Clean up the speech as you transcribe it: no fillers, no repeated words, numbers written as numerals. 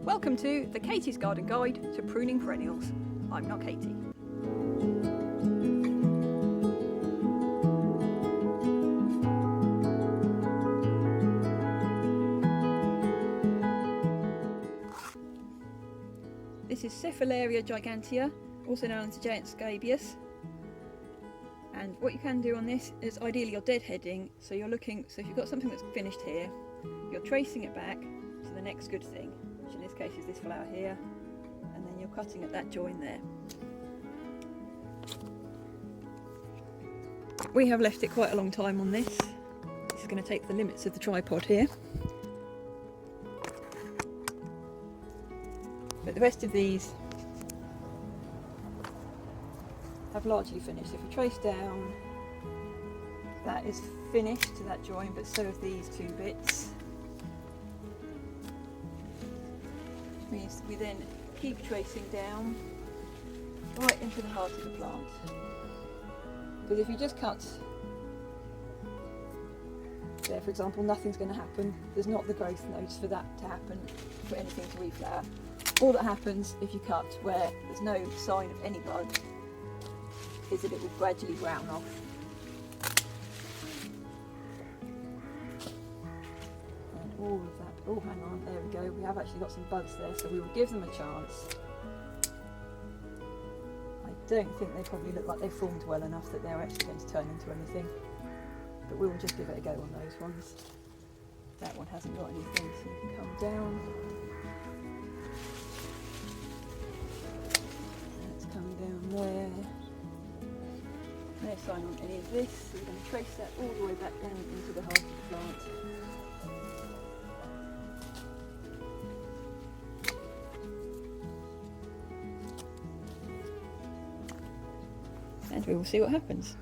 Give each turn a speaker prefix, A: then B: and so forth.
A: Welcome to the Katie's Garden Guide to Pruning Perennials. I'm not Katie. This is Cephalaria Gigantea, also known as the Giant Scabious. And what you can do on this is ideally you're deadheading, so you're looking, so if you've got something that's finished here, you're tracing it back to the next good thing, which in this case is this flower here, and then you're cutting at that join there. We have left it quite a long time on this. This is going to take the limits of the tripod here. But the rest of these have largely finished. If you trace down, that is finished to that join, but so have these two bits. Which means we then keep tracing down right into the heart of the plant. Because if you just cut there, for example, nothing's going to happen. There's not the growth nodes for that to happen, for anything to reflower. All that happens if you cut where there's no sign of any bud is that it will gradually brown off. And all of that, oh hang on, there we go, we have actually got some buds there, so we will give them a chance. I don't think they probably look like they formed well enough that they're actually going to turn into anything, but we will just give it a go on those ones. That one hasn't got anything, so you can come down. Let's come down there. No sign on any of this, so we're going to trace that all the way back down into the heart of the plant. And we will see what happens.